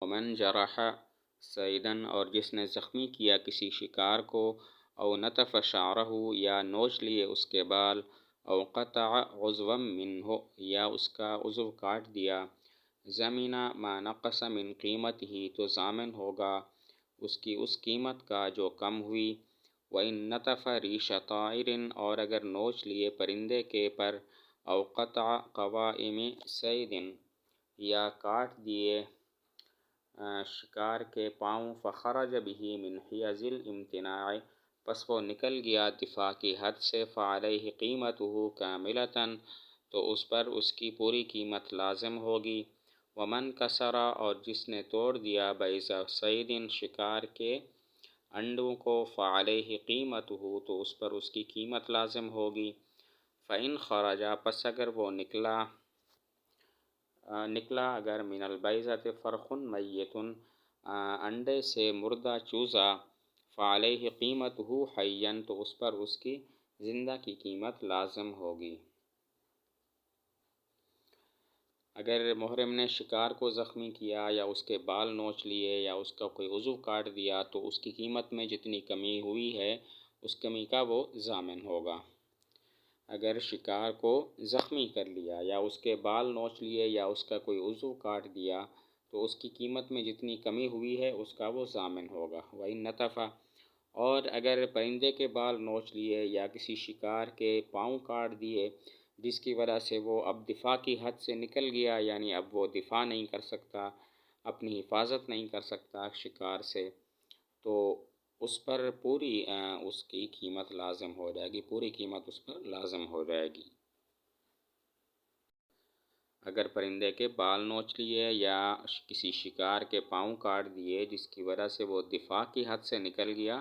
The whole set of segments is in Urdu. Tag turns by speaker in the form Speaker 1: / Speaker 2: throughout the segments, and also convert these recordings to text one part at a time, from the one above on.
Speaker 1: ومن جرح صیدن اور جس نے زخمی کیا کسی شکار کو، او نتف شعرہ یا نوچ لیے اس کے بال، او قطع عضوا منہ یا اس کا عضو کاٹ دیا، ضمن ما نقص من قیمت ہی تو ضامن ہوگا اس کی اس قیمت کا جو کم ہوئی۔ وَإِن نَتَفَ رِيشَ طَائِرٍ اور اگر نوچ لیے پرندے کے پر، او قطع قوائم صید یا کاٹ دیے شکار کے پاؤں، فخرج به من حیز الامتناع پس وہ نکل گیا دفاع کی حد سے، فعلیہ قیمتہ کاملۃ تو اس پر اس کی پوری قیمت لازم ہوگی۔ ومن کسر اور جس نے توڑ دیا بیض صید شکار کے انڈوں کو، فعلیہ قیمتہ تو اس پر اس کی قیمت لازم ہوگی۔ فإن خرج پس اگر وہ نکلا اگر من البیضۃ فرخ میت انڈے سے مردہ چوزا، فعلیہ قیمتہ حیا تو اس پر اس کی زندہ کی قیمت لازم ہوگی۔ اگر محرم نے شکار کو زخمی کیا یا اس کے بال نوچ لیے یا اس کا کوئی عضو کاٹ دیا تو اس کی قیمت میں جتنی کمی ہوئی ہے اس کمی کا وہ ضامن ہوگا۔ اگر شکار کو زخمی کر لیا یا اس کے بال نوچ لیے یا اس کا کوئی عضو کاٹ دیا تو اس کی قیمت میں جتنی کمی ہوئی ہے اس کا وہ ضامن ہوگا۔ وَإِن نَتَفَ اور اگر پرندے کے بال نوچ لیے یا کسی شکار کے پاؤں کاٹ دیے جس کی وجہ سے وہ اب دفاع کی حد سے نکل گیا، یعنی اب وہ دفاع نہیں کر سکتا، اپنی حفاظت نہیں کر سکتا شکار سے، تو اس پر پوری اس کی قیمت لازم ہو جائے گی، پوری قیمت اس پر لازم ہو جائے گی۔ اگر پرندے کے بال نوچ لیے یا کسی شکار کے پاؤں کاٹ دیے جس کی وجہ سے وہ دفاع کی حد سے نکل گیا،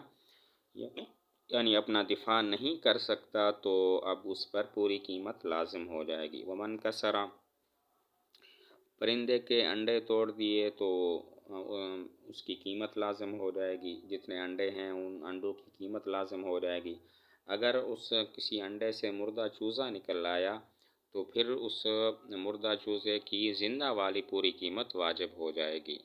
Speaker 1: یعنی اپنا دفاع نہیں کر سکتا، تو اب اس پر پوری قیمت لازم ہو جائے گی۔ ومن کسر پرندے کے انڈے توڑ دیے تو اس کی قیمت لازم ہو جائے گی، جتنے انڈے ہیں ان انڈوں کی قیمت لازم ہو جائے گی۔ اگر اس کسی انڈے سے مردہ چوزا نکل آیا تو پھر اس مردہ چوزے کی زندہ والی پوری قیمت واجب ہو جائے گی۔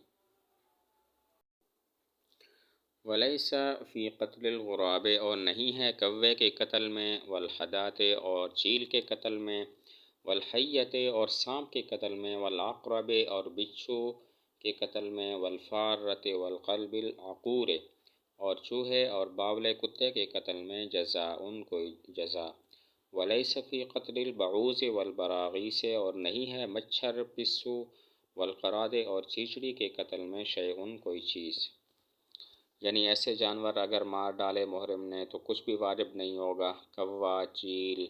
Speaker 1: وَلَيْسَ فِي قَتْلِ الْغُرَابِ اور نہیں ہے کوے کے قتل میں، وَالْحَدَاةِ اور چیل کے قتل میں، وَالْحَيَّةِ اور سانپ کے قتل میں، وَالْعَقْرَبِ اور بچھو کے قتل میں، وَالْفَارَّةِ وَالْقَلْبِ الْعَقُورِ اور چوہے اور باولے کتے کے قتل میں، جزاء کوئی جزا۔ وَلَيْسَ فِي قَتْلِ الْبَعُوضِ وَالْبَرَاغِيثِ اور نہیں ہے مچھر، پسو، والقراد اور چیچڑی کے قتل میں، شیء کوئی چیز۔ یعنی ایسے جانور اگر مار ڈالے محرم نے تو کچھ بھی واجب نہیں ہوگا، کوا، چیل،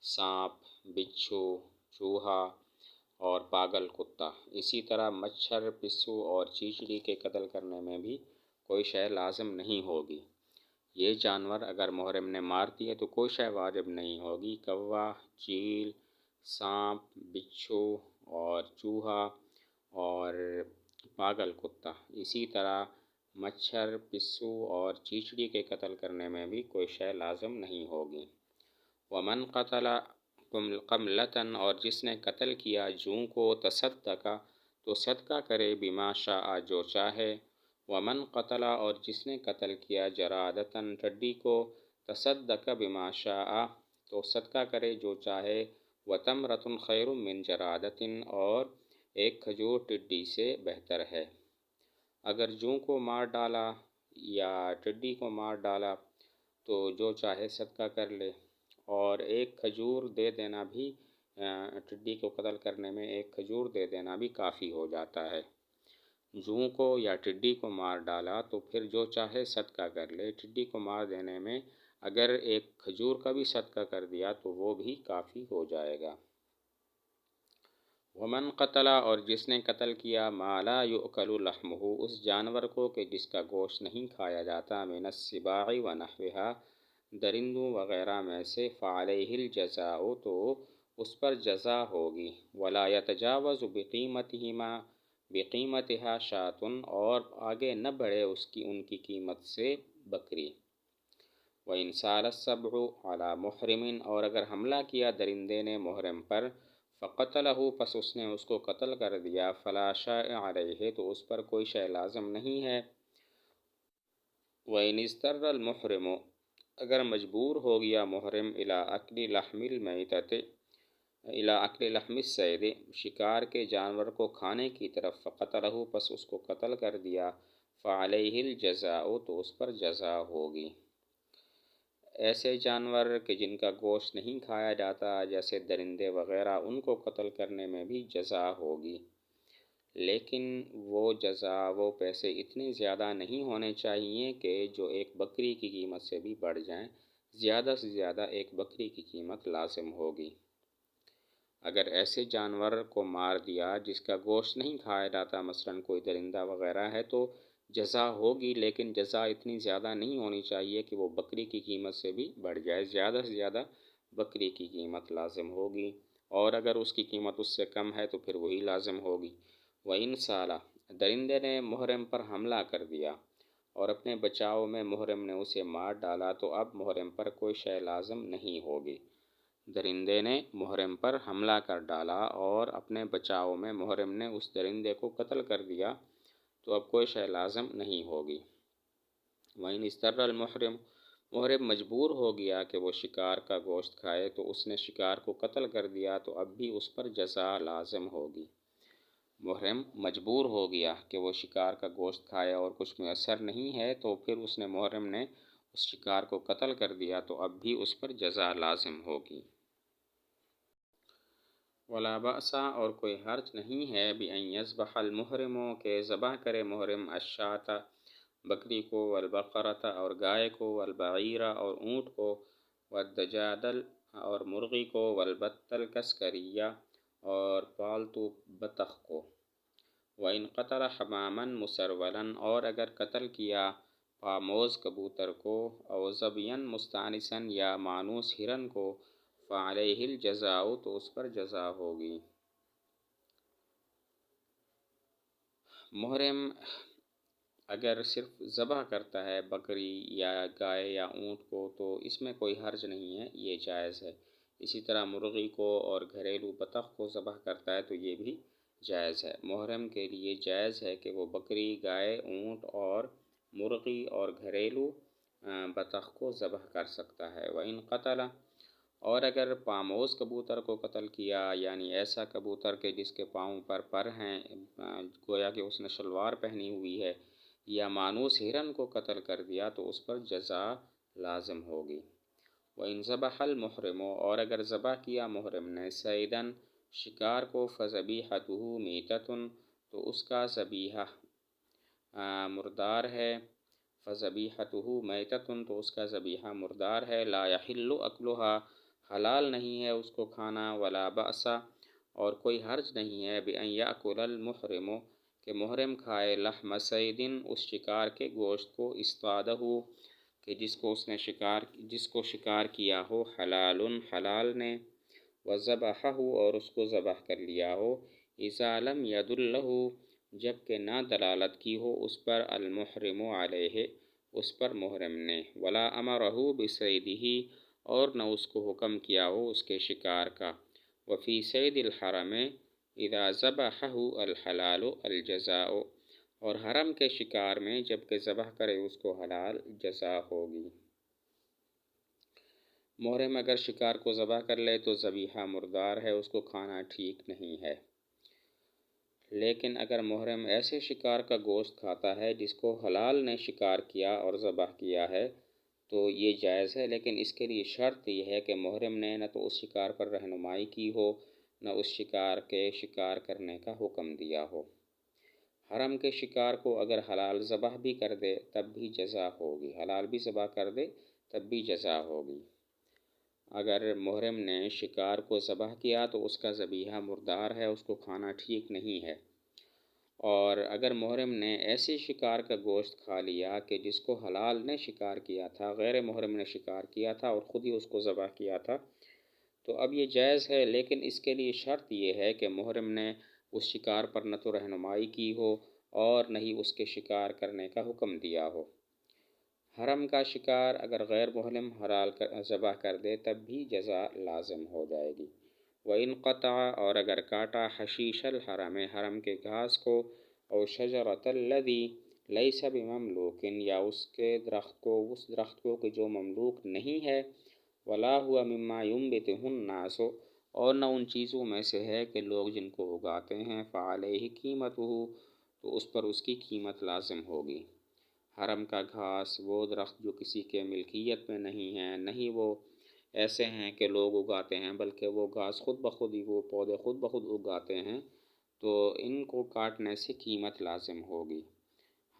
Speaker 1: سانپ، بچھو، چوہا اور پاگل کتا۔ اسی طرح مچھر، پسو اور چیچڑی کے قتل کرنے میں بھی کوئی شے لازم نہیں ہوگی۔ یہ جانور اگر محرم نے مار دیے تو کوئی شے واجب نہیں ہوگی، کوا، چیل، سانپ، بچھو اور چوہا اور پاگل کتا۔ اسی طرح مچھر، پسو اور چیچڑی کے قتل کرنے میں بھی کوئی شے لازم نہیں ہوگی۔ ومن قتل قملة اور جس نے قتل کیا جوں کو، تصدق تو صدقہ کرے، بما شاء جو چاہے۔ ومن قتل اور جس نے قتل کیا جرادة ٹڈی کو، تصدق بما شاء تو صدقہ کرے جو چاہے۔ وتمرة خیر من جرادة اور ایک کھجور ٹڈی سے بہتر ہے۔ اگر جوں کو مار ڈالا یا ٹڈی کو مار ڈالا تو جو چاہے صدقہ کر لے، اور ایک کھجور دے دینا بھی ٹڈی کو قتل کرنے میں ایک کھجور دے دینا بھی کافی ہو جاتا ہے۔ جوں کو یا ٹڈی کو مار ڈالا تو پھر جو چاہے صدقہ کر لے، ٹڈی کو مار دینے میں اگر ایک کھجور کا بھی صدقہ کر دیا تو وہ بھی کافی ہو جائے گا۔ ومن قتل اور جس نے قتل کیا ما لا یؤکل لحمہ اس جانور کو کہ جس کا گوشت نہیں کھایا جاتا، من السباع ونحوها درندوں وغیرہ میں سے، فعلیہ الجزاء تو اس پر جزا ہوگی۔ ولا یتجاوز بقیمتها شاة اور آگے نہ بڑھے ان کی قیمت سے بکری۔ وَإِنْ سَالَ السَّبْعُ عَلَى مُحْرِمٍ اور اگر حملہ کیا درندے نے محرم پر، فقتلہ پس اس نے اس کو قتل کر دیا، فلا شیء علیہ تو اس پر کوئی شے لازم نہیں ہے۔ وَإِنِ اضْطَرَّ الْمُحْرِمُ اگر مجبور ہو گیا محرم إِلَىٰ أَكْلِ لَحْمِ الْمَيْتَةِ إِلَىٰ أَكْلِ لَحْمِ الصَّيْدِ شکار کے جانور کو کھانے کی طرف، فقتلہ پس اس کو قتل کر دیا، فعلیہ الجزاء تو اس پر جزا ہوگی۔ ایسے جانور کہ جن کا گوشت نہیں کھایا جاتا جیسے درندے وغیرہ، ان کو قتل کرنے میں بھی جزا ہوگی، لیکن وہ جزا وہ پیسے اتنے زیادہ نہیں ہونے چاہیے کہ جو ایک بکری کی قیمت سے بھی بڑھ جائیں، زیادہ سے زیادہ ایک بکری کی قیمت لازم ہوگی۔ اگر ایسے جانور کو مار دیا جس کا گوشت نہیں کھایا جاتا، مثلاً کوئی درندہ وغیرہ ہے، تو جزا ہوگی، لیکن جزا اتنی زیادہ نہیں ہونی چاہیے کہ وہ بکری کی قیمت سے بھی بڑھ جائے، زیادہ سے زیادہ بکری کی قیمت لازم ہوگی، اور اگر اس کی قیمت اس سے کم ہے تو پھر وہی لازم ہوگی۔ وَإِنْ سَالَ درندے نے محرم پر حملہ کر دیا اور اپنے بچاؤ میں محرم نے اسے مار ڈالا، تو اب محرم پر کوئی شے لازم نہیں ہوگی۔ درندے نے محرم پر حملہ کر ڈالا اور اپنے بچاؤ میں محرم نے اس درندے کو قتل کر دیا، تو اب کوئی شے لازم نہیں ہوگی۔ وَإِنِ اضْطَرَّ الْمُحْرِمُ محرم مجبور ہو گیا کہ وہ شکار کا گوشت کھائے، تو اس نے شکار کو قتل کر دیا، تو اب بھی اس پر جزا لازم ہوگی۔ محرم مجبور ہو گیا کہ وہ شکار کا گوشت کھائے اور کچھ میسر نہیں ہے، تو پھر محرم نے اس شکار کو قتل کر دیا، تو اب بھی اس پر جزا لازم ہوگی۔ ولا بأس اور کوئی حرج نہیں ہے بأن یذبح المحرم کہ ذبح کرے محرم الشاۃ بکری کو، والبقرۃ اور گائے کو، والبعیر اور اونٹ کو، والدجاجل اور مرغی کو، والبط الکسکریہ اور پالتو بطخ کو۔ وَإِنْ قَتَلَ حَمَامًا مُسَرْوَلًا اور اگر قتل کیا پاموز کبوتر کو، او ظبیًا مستأنسًا یا مانوس ہرن کو، فعلیہ الجزاء تو اس پر جزا ہوگی۔ محرم اگر صرف ذبح کرتا ہے بکری یا گائے یا اونٹ کو تو اس میں کوئی حرج نہیں ہے، یہ جائز ہے۔ اسی طرح مرغی کو اور گھریلو بطخ کو ذبح کرتا ہے تو یہ بھی جائز ہے۔ محرم کے لیے جائز ہے کہ وہ بکری، گائے، اونٹ اور مرغی اور گھریلو بطخ کو ذبح کر سکتا ہے۔ وَإِنْ قَتَلَ اور اگر پاموز کبوتر کو قتل کیا، یعنی ایسا کبوتر کہ جس کے پاؤں پر پر ہیں، گویا کہ اس نے شلوار پہنی ہوئی ہے، یا مانوس ہرن کو قتل کر دیا، تو اس پر جزا لازم ہوگی۔ وَإِنْ ذَبَحَ الْمُحْرِمُ اور اگر ذبح کیا محرم نے صیداً شکار کو، فَذَبِیحَتُهُ میتۃ تو اس کا ذبیحہ مردار ہے، فَذَبِیحَتُهُ میتۃ تو اس کا ذبیحہ مردار ہے، لا یحل اکلها حلال نہیں ہے اس کو کھانا، ولا بأس اور کوئی حرج نہیں ہے بأن یأکل المحرم کہ محرم کھائے لحم صید اس شکار کے گوشت کو، اصطادہ کہ جس کو شکار کیا ہو، حلال حلال نے، وذبحہ اور اس کو ذبح کر لیا ہو، اذا لم یدلہ جب کہ نہ دلالت کی ہو اس پر، المحرم علیہ اس پر محرم نے، ولا امرہ بصیدہ اور نہ اس کو حکم کیا ہو اس کے شکار کا، وفی صید الحرم اذا ذبحہ الحلال الجزاء اور حرم کے شکار میں جب کہ ذبح کرے اس کو حلال جزا ہوگی۔ محرم اگر شکار کو ذبح کر لے تو ذبیحہ مردار ہے، اس کو کھانا ٹھیک نہیں ہے، لیکن اگر محرم ایسے شکار کا گوشت کھاتا ہے جس کو حلال نے شکار کیا اور ذبح کیا ہے تو یہ جائز ہے، لیکن اس کے لیے شرط یہ ہے کہ محرم نے نہ تو اس شکار پر رہنمائی کی ہو، نہ اس شکار کے شکار کرنے کا حکم دیا ہو۔ حرم کے شکار کو اگر حلال ذبح بھی کر دے تب بھی جزا ہوگی، حلال بھی ذبح کر دے تب بھی جزا ہوگی۔ اگر محرم نے شکار کو ذبح کیا تو اس کا ذبیحہ مردار ہے، اس کو کھانا ٹھیک نہیں ہے، اور اگر محرم نے ایسے شکار کا گوشت کھا لیا کہ جس کو حلال نے شکار کیا تھا، غیر محرم نے شکار کیا تھا اور خود ہی اس کو ذبح کیا تھا، تو اب یہ جائز ہے، لیکن اس کے لیے شرط یہ ہے کہ محرم نے اس شکار پر نہ تو رہنمائی کی ہو اور نہ ہی اس کے شکار کرنے کا حکم دیا ہو۔ حرم کا شکار اگر غیر محرم حلال ذبح کر دے تب بھی جزا لازم ہو جائے گی۔ وَإِنْ قَطَعَ اور اگر کاٹا حشیش الحرم حرم کے گھاس کو، او شجرۃ الذی لیس بمملوک یا اس کے درخت کو، اس درخت کو کہ جو مملوک نہیں ہے، ولا ہوا مما ينبتہ الناس اور نہ ان چیزوں میں سے ہے کہ لوگ جن کو اگاتے ہیں، فعلیہ قیمتہ تو اس پر اس کی قیمت لازم ہوگی۔ حرم کا گھاس وہ درخت جو کسی کے ملکیت میں نہیں ہے، نہیں وہ ایسے ہیں کہ لوگ اگاتے ہیں، بلکہ وہ گھاس خود بخود ہی، وہ پودے خود بخود اگاتے ہیں، تو ان کو کاٹنے سے قیمت لازم ہوگی۔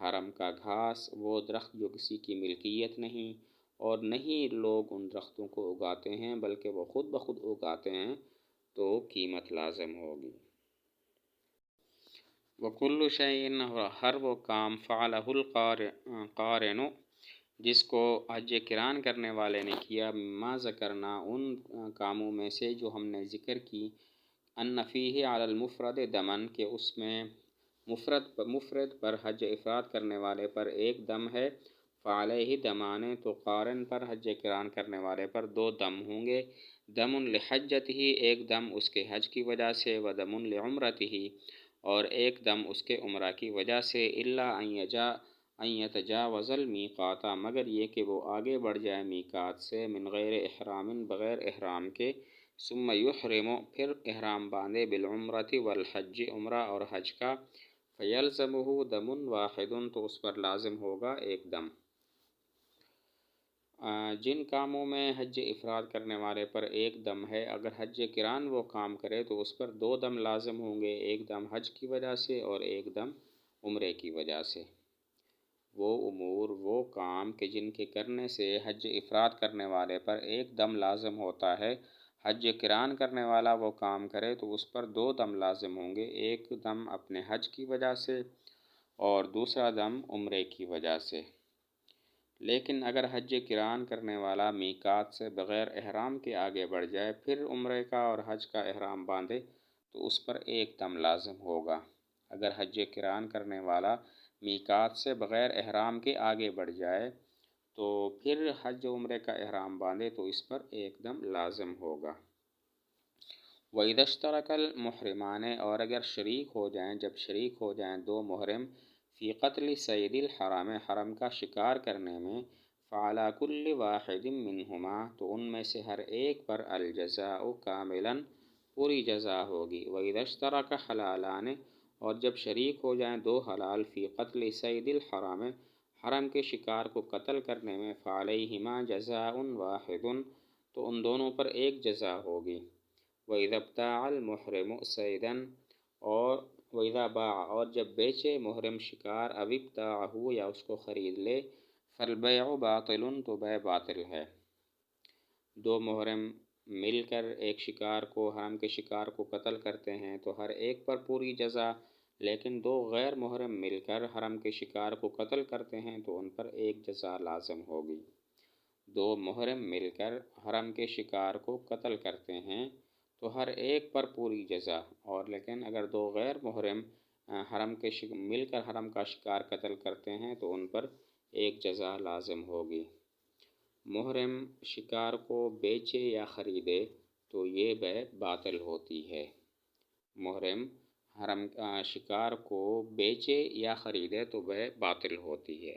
Speaker 1: حرم کا گھاس وہ درخت جو کسی کی ملکیت نہیں اور نہیں لوگ ان درختوں کو اگاتے ہیں، بلکہ وہ خود بخود اگاتے ہیں، تو قیمت لازم ہوگی۔ وَكُلُّ شَيْءٍ ہر وہ کام فعلہ القارن جس کو حج کران کرنے والے نے کیا، مما ذکرنا ان کاموں میں سے جو ہم نے ذکر کی، ان فیہ علی المفرد دمن کہ اس میں مفرد پر حج افراد کرنے والے پر ایک دم ہے، فعلیہ دمان تو قارن پر حج کران کرنے والے پر دو دم ہوں گے، دم لحجتہ ایک دم اس کے حج کی وجہ سے، و دم لعمرتہ اور ایک دم اس کے عمرہ کی وجہ سے، الا ان یتجاوز المیقات مگر یہ کہ وہ آگے بڑھ جائے میقات سے، من غیر احرام بغیر احرام کے، ثم یحرم پھر احرام باندھے، بالعمرۃ والحج عمرہ اور حج کا، فیلزمہ دم واحد تو اس پر لازم ہوگا ایک دم۔ جن کاموں میں حج افراد کرنے والے پر ایک دم ہے، اگر حج کران وہ کام کرے تو اس پر دو دم لازم ہوں گے، ایک دم حج کی وجہ سے اور ایک دم عمرے کی وجہ سے۔ وہ امور وہ کام کہ جن کے کرنے سے حج افراد کرنے والے پر ایک دم لازم ہوتا ہے، حج کران کرنے والا وہ کام کرے تو اس پر دو دم لازم ہوں گے، ایک دم اپنے حج کی وجہ سے اور دوسرا دم عمرے کی وجہ سے۔ لیکن اگر حج کران کرنے والا میقات سے بغیر احرام کے آگے بڑھ جائے، پھر عمرے کا اور حج کا احرام باندھے تو اس پر ایک دم لازم ہوگا۔ اگر حج کران کرنے والا میقات سے بغیر احرام کے آگے بڑھ جائے تو پھر حج عمرے کا احرام باندھے تو اس پر ایک دم لازم ہوگا۔ وَإِذَا اشْتَرَكَ الْمُحْرِمَانِ اور اگر شریک ہو جائیں، جب شریک ہو جائیں دو محرم، فی قتل صید الحرم حرم کا شکار کرنے میں، فعلی کل واحد منہما تو ان میں سے ہر ایک پر الجزاء کاملاً پوری جزا ہوگی۔ وَإِذَا اشْتَرَكَ حَلَالَانِ اور جب شریک ہو جائیں دو حلال، فی قتل صید الحرم حرم کے شکار کو قتل کرنے میں، فعلیہما جزاء واحد تو ان دونوں پر ایک جزا ہوگی۔ وَإِذَا ابْتَاعَ الْمُحْرِمُ صَيْدًا اور وَإِذَا بَاعَ اور جب بیچے محرم شکار، أَوِ ابْتَاعَهُ یا اس کو خرید لے، فَالْبَيْعُ بَاطِلٌ تو بیع باطل ہے۔ دو محرم مل کر ایک شکار کو، حرم کے شکار کو قتل کرتے ہیں تو ہر ایک پر پوری جزا، لیکن دو غیر محرم مل کر حرم کے شکار کو قتل کرتے ہیں تو ان پر ایک جزا لازم ہوگی۔ دو محرم مل کر حرم کے شکار کو قتل کرتے ہیں تو ہر ایک پر پوری جزا، اور لیکن اگر دو غیر محرم مل کر حرم کا شکار قتل کرتے ہیں تو ان پر ایک جزا لازم ہوگی۔ محرم شکار کو بیچے یا خریدے تو یہ بیع باطل ہوتی ہے۔ محرم حرم شکار کو بیچے یا خریدے تو بیع باطل ہوتی ہے۔